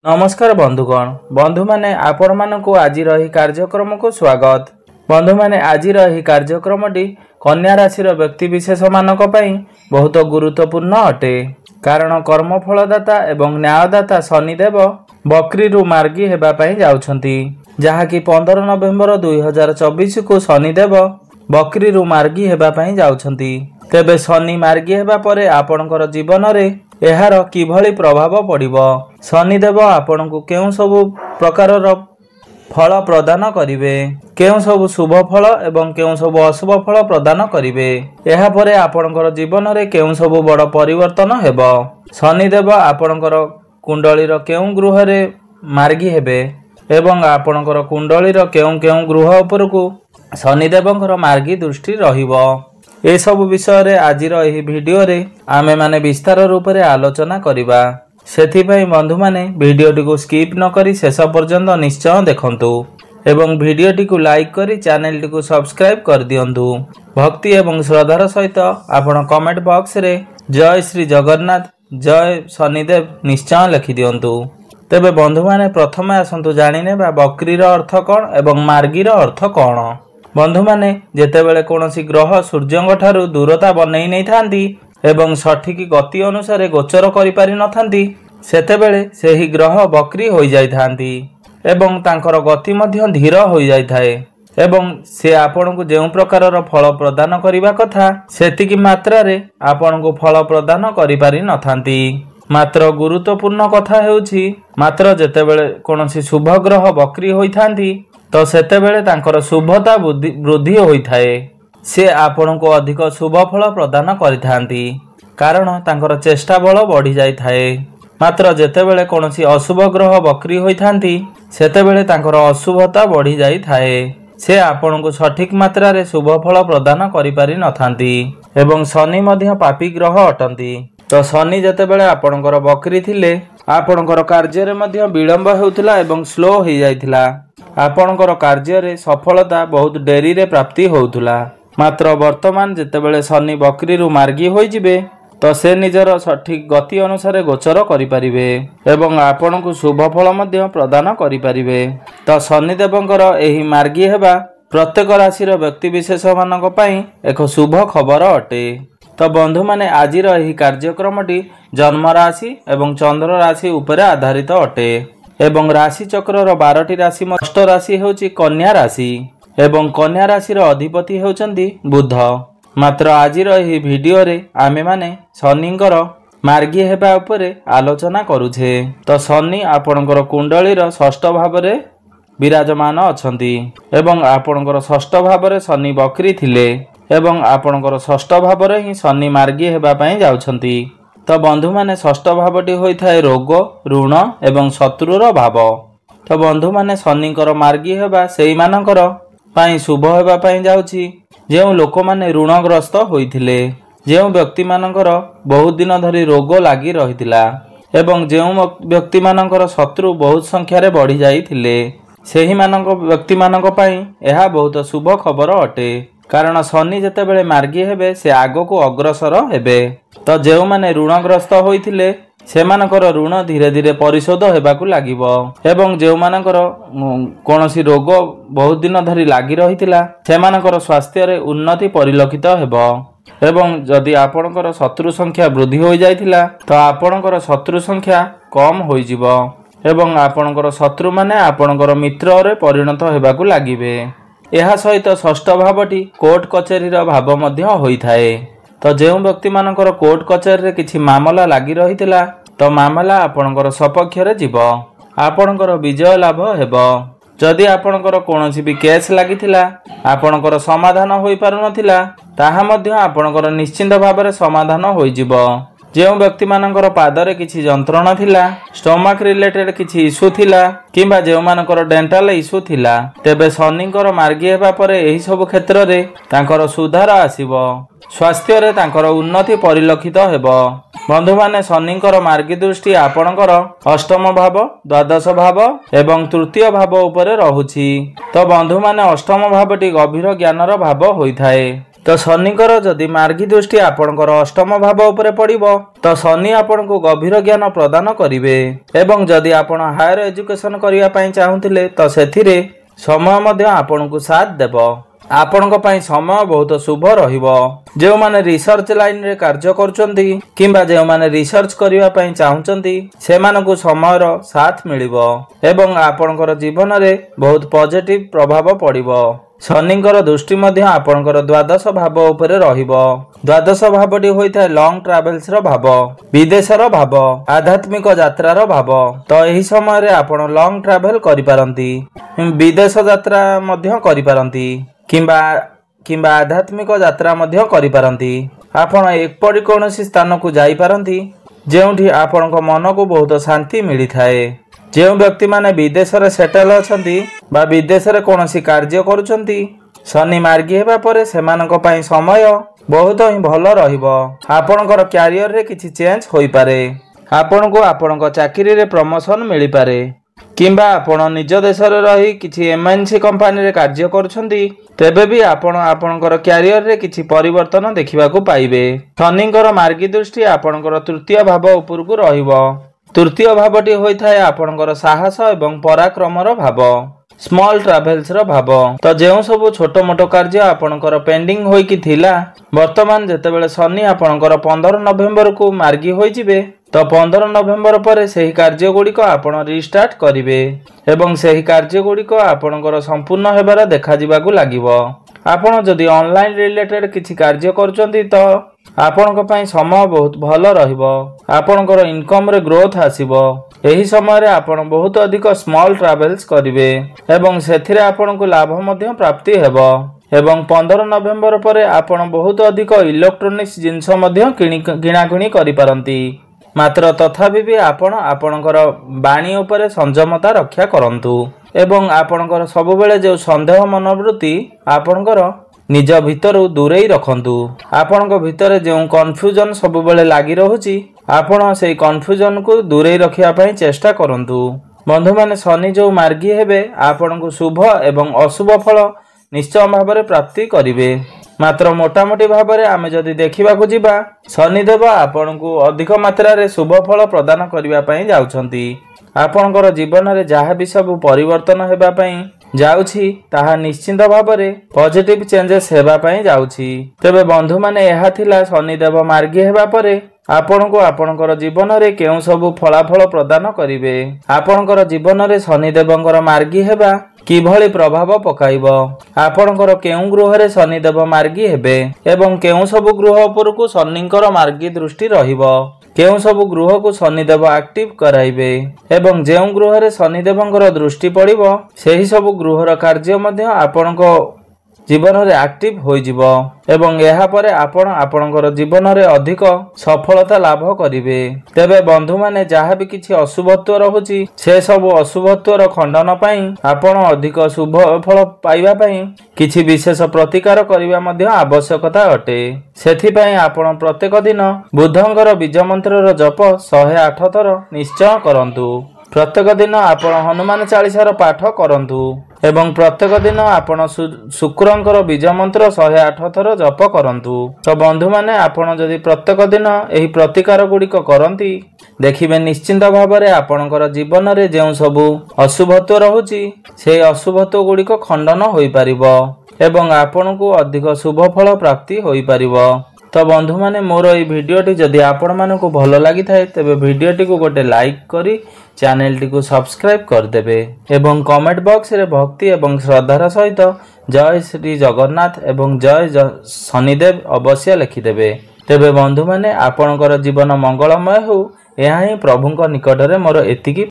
नमस्कार बंधुगण बंधु माने आपण मानकु आज रही कार्यक्रम को स्वागत। बंधु माने आज रही कार्यक्रमटी कन्या राशि व्यक्ति विशेष मानक पई बहुत गुरुत्वपूर्ण अटे। कारण कर्मफलदाता एवं न्यायदाता शनिदेव बकरी रु मार्गी हेबा पई जाउछंती, जहाँकि 15 नवेम्बर 2024 को शनिदेव बकरी रु मार्गी हेबा पई जाउछंती। तेबे शनि मार्गी हेबा परे आपणकर जीवन रे एहार किभली प्रभाव पड़िबो, शनिदेव आपणकु केउ सबु प्रकारर फल प्रदान करिवे, केउ सबु शुभ फल एवं केउ सबु अशुभ फल प्रदान करिवे, एहा परे आपणकर जीवन रे केउ सबु बड़ परिवर्तन हेबो। शनिदेव आपणकर कुंडलीर केउ गृह रे मार्गी हेबे एवं आपणकर कुंडलीर केउ केउ गृह उपरकु शनिदेवंकर मार्गी दृष्टि रहिबो। ए सब विषय रे आजिर एही वीडियो रे आमे माने विस्तार रूप रे आलोचना करिबा। सेथिपई बंधु माने वीडियोटी को स्किप न करी शेष पर्यंत निश्चय देखंतु एवं वीडियोटी को लाइक करी चैनल टी को सब्सक्राइब कर दियंतु। भक्ति एवं श्रद्धार सहित आपण कमेंट बॉक्स रे जय श्री जगन्नाथ जय शनिदेव निश्चय लिखि दियंतु। तेबे बंधु माने प्रथमे आसंतु जानि नेबा बकरीर अर्थ कोन एवं मार्गीर अर्थ कोन। बंधु माने जेतेबेले कोनोसी ग्रह सूर्यंग ठारू दूरता बनेई नै थांती एवं सठिक गति अनुसार गोचर करि पारि नथांती, सेतेबेले सेही ग्रह बकरी होई जाई थांती एवं तांकर गति मध्य धीर होई जाई थाए एवं से आपनकु जेउ प्रकारर फल प्रदान करिबा कथा सेतिकी मात्रा रे आपनकु फल प्रदान करि पारि नथांती। मात्र गुरुत्वपूर्ण कथा हेउछि मात्र जेतेबेले कोनोसी शुभ ग्रह बकरी होई थांती तो सेतेबेले तांकर शुभता वृद्धि होई थाए, से आपनकु अधिक शुभ फल प्रदान करिथांती कारण तांकर चेष्टा बल बढ़ी जाई थाए। मात्र जेतेबेले कोनोसी अशुभ ग्रह बकरी होई थांती सेतेबेले तांकर अशुभता बढ़ी जाई थाए, से आपनकु सठिक मात्रा रे शुभ फल प्रदान करि पारि नथांती एवं शनि मध्य पापी ग्रह अटंती। तो शनि जेतेबेले आपनकर बकरी थिले आपनकर कार्य रे मध्य विलंब हेउथिला एवं स्लो होई जाइथिला, आपनकर कार्य रे सफलता बहुत डेरी रे प्राप्ति होउथुला। मात्र वर्तमान जेतेबेले शनि बकरी रु मार्गी होई जिबे तो से निजर सठिक गति अनुसार गोचर करि परिबे एवं आपनकु शुभ फल मध्य प्रदान करि परिबे। तो शनिदेवंकर एही मार्गी हेबा प्रत्येक राशिर व्यक्ति विशेष मानक पई एक शुभ खबर अटे। तो बंधु माने आजिर एही कार्यक्रमटी जन्म राशि एवं चंद्र राशि उपरे आधारित अटे एवं राशि चक्रर 12टी राशि अष्ट राशि हेउची कन्या राशि एवं कन्या राशिर अधिपति हेउचंदी बुध। मात्र आजिर एही वीडियो रे आमे माने शनिंकर मार्गी हेबा उपरे आलोचना करूछे। तो शनि आपणकर कुंडलीर षष्ठ भाव रे विराजमान अछंती एवं आपणकर षष्ठ भाव रे शनि बकरी थिले एवं आपणकर षष्ठ भाव रे ही शनि मार्गी हेबा पई जाउछंती। तो बंधु माने षष्ठ भावटी होई थाए रोग ऋण एवं शत्रुर भाव। तो बंधु माने शनिंकर मार्गी हेबा सेई मानकर पई शुभ हेबा पई जाउछि जेउ लोक माने ऋणग्रस्त होइथिले, जेउ व्यक्ति मानकर बहुत दिन धरि रोग लागि रहितिला एवं जेउ व्यक्ति मानकर शत्रु बहुत संख्या रे बढ़ी जाइथिले, सेही मानक व्यक्ति मानक पई एहा बहुत शुभ खबर अटे। कारण शनि जेतेबेले मार्गी हेबे से आगो को अग्रसर हेबे। तो जेउ माने ऋणग्रस्त होइथिले सेमानकर ऋण धीरे धीरे परिशोध हेबाकु लागिबो एवं जेउ मानकर कोनोसी रोग बहुत दिन धरि लागि रहितिला सेमानकर स्वास्थ्य रे उन्नति परिलक्षित हेबो एवं जदि आपणकर शत्रु संख्या वृद्धि होई जाइथिला तो आपणकर शत्रु संख्या कम होई जिवो एवं आपणकर शत्रु माने आपणकर मित्र रे परिणत हेबाकु लागिबे। एहा सहित षष्ठ भावटी कोर्ट कचेरीर भाव मध्य होई थाए। तो जेउ व्यक्ति मानकर कोर्ट कचेरी रे किछि मामला लागि रहितिला तो मामला आपणकर सपक्ष रे जिवो, आपणकर विजय लाभ हेबो। जदि आपणकर कोनोसी भी केस लागिथिला आपणकर समाधान होई पारु नथिला ताहा मध्य आपणकर निश्चिंत भाव रे समाधान होई जिवो। जेउ व्यक्ति मानकर पादरे किछि जंत्रणा थिला, स्टोमक रिलेटेड किछि इशू थिला किंबा जेउ मानकर डेंटल इशू थिला तेबे शनिंकर मार्गी हेबा परे एही सब क्षेत्र रे तांकर सुधार आसीबो, स्वास्थ्य रे तांकर उन्नति परिलक्षित हेबो। बंधु माने शनिंकर मार्गी दृष्टि आपणकर अष्टम भाव द्वादश भाव एवं तृतीय भाव उपरे रहुछि। तो बंधु माने अष्टम भावटी गभीर ज्ञानर भाव होई थाए। तो शनिकर जदि मार्गी दृष्टि आपणकर अष्टम भाव उपरे पड़िबो तो शनि आपनको गभीर ज्ञान प्रदान करिवे एवं जदि आपण हायर एजुकेशन करिया पई चाहुतिले तो सेथिरे समय मध्य आपनको साथ देबो। आपणक पई समय बहुत शुभ रहिबो। जो माने रिसर्च लाइन रे कार्य करूचंती किंबा जो माने रिसर्च करिया पई चाहुचंती सेमानकु समयर साथ मिलिबो एवं आपणकर जीवन रे बहुत पॉजिटिव प्रभाव पड़िबो। शनिकर दृष्टि मध्य आपणकर द्वादश भाव उपरे रहिबो। द्वादश भावटी होइथाय लॉन्ग ट्रावेल्स रो भाव, विदेशर भाव, आध्यात्मिक यात्रार भाव। तो एही समय रे आपण लॉन्ग ट्रावेल करि पारंती, विदेश यात्रा मध्य करि पारंती किंबा आध्यात्मिक यात्रा मध्य करि पारंती। आपण एकपरि कोनोसी स्थान को जाई पारंती जेउठी आपणक मन को बहुत शांति मिली थाए। जो व्यक्ति माने विदेश रे सेटल अछंती बा विदेश रे कोनोसी कार्य करूचंती शनि मार्गी हेबा परे सेमानक पई समय बहुत ही भलो रहिबो। आपणकर कैरियर रे किछि चेंज होई पारे, आपनको आपणक चाकरी रे प्रमोशन मिली पारे किंबा आपण निज देश रे रही किछि एमएनसी कंपनी रे कार्य करूछंती तेबे भी आपण आपणकर कैरियर रे किछि परिवर्तन देखिबाकू पाइबे। शनिकर मार्गी दृष्टि आपणकर तृतीय भाव उपरकू रहिबो। तृतीय भावटी होइथाय आपणकर साहस एवं पराक्रमर भाव, स्मॉल ट्रावेल्स रो भाव। तो जेउ सब छोटो मोटो कार्य आपणकर पेंडिंग होई कि थिला वर्तमान जेतेबेले शनि आपणकर 15 नवेम्बर को मार्गी होई जिवे तो 15 नवेम्बर पर सही कार्य गुड़िक आपण रिस्टार्ट करिवे एवं सही कार्य गुड़िक आपणकर संपूर्ण हेबार देखा जिबाकू लागिबो। आपण जदि ऑनलाइन रिलेटेड किछि कार्य करचंती तो आपणक पई समय बहुत भलो रहिबो। आपणकर इनकम रे ग्रोथ आसीबो। एही समय रे आपण बहुत अधिक स्मॉल ट्रावेल्स करिवे एवं सेथिरे आपणको लाभ मध्य प्राप्ति हेबो एवं 15 नवेम्बर पर आपण बहुत अधिक इलेक्ट्रोनिक्स जिंस मध्य किणाकिणी करि पारंती। मात्र तथापि भी आपण आपणकर बाणी उपरे संयमता रक्षा करंतु एवं आपणकर सब बेले जो संदेह मनोवृत्ति आपणकर निज भितर दूरेई रखंतु। आपणक भितर जो कन्फ्यूजन सब बेले लागी रहुची आपण से कन्फ्यूजन को दूरेई रखिया पई चेष्टा करंतु। बंधु माने शनि जो मार्गी हेबे आपणको शुभ एवं अशुभ फल निश्चय भाव प्राप्ति करिवे। मात्र मोटामोटी भाव में आमे जदि देखिबाकू जिबा शनिदेव आपणको अधिक मात्रा रे शुभ फल प्रदान करिवा पई जाउछंती। आपणकर जीवन रे जहा भी सब परिवर्तन हेबा पई जाउछि ताहा निश्चिंत भाव में पॉजिटिव चेंजेस हेबा पई जाउछि। तबे बंधु माने एहा थिला शनिदेव मार्गी हेबा परे आपणको आपणकर जीवन रे केउ सब फलाफल प्रदान करिवे। आपणकर जीवन रे शनिदेवंकर मार्गी हेबा किभଳି प्रभाव पकाइबो, आपणकर केउ गृह रे शनिदेव मार्गी हेबे एवं केउ सब गृह उपरकू शनिकर मार्गी दृष्टि रहिबो, केउ सब गृह को शनिदेव एक्टिव कराइबे एवं जेउ गृह रे शनिदेवंकर दृष्टि पड़िबो सेही सब गृहर कार्य मध्य आपणको जीवन रे एक्टिव होई जिवो एवं एहा परे आपण आपणकर जीवन रे अधिक सफलता लाभ करिवे। तेबे बंधु माने जहा भी किछि अशुभत्व रहुची से सब अशुभत्वर खंडन पई आपण अधिक शुभ फल पाइबा पई किछि विशेष प्रतिकार करिवा मध्य आवश्यकता अटे। सेथि पई आपण प्रत्येक दिन बुद्धंकर बीज मंत्रर जप 108 थर निश्चय करंतु। प्रत्येक दिन आपण हनुमान चालीसार पाठ करंतु एवं प्रत्येक दिन आपण शुक्रंकर बीज मंत्र 108 थर जप करंतु। तो बंधु माने आपण जदि प्रत्येक दिन एही प्रतिकार गुड़िक करंती देखिबे निश्चिंत भाव में आपणकर जीवन रे जेउ सबु अशुभत्व रहुची से अशुभत्व गुड़िक खंडन होई पारिबो एवं आपणको अधिक शुभ फल प्राप्ति होई पारिबो। तो बंधु माने मोर এই ভিডিওটি যদি आपण मानकु भलो लागि थाए तबे भिडियोटी को गोटे लाइक करी चैनल टी को सब्सक्राइब कर देबे एवं कमेंट बॉक्स रे भक्ति एवं श्रद्धार सहित जय श्री जगन्नाथ एवं जय शनिदेव अवश्य लिखि देबे। तेबे बंधु माने आपणकर जीवन मंगलमय हो एहा ही प्रभुଙ୍କ निकट रे मोर एतिकी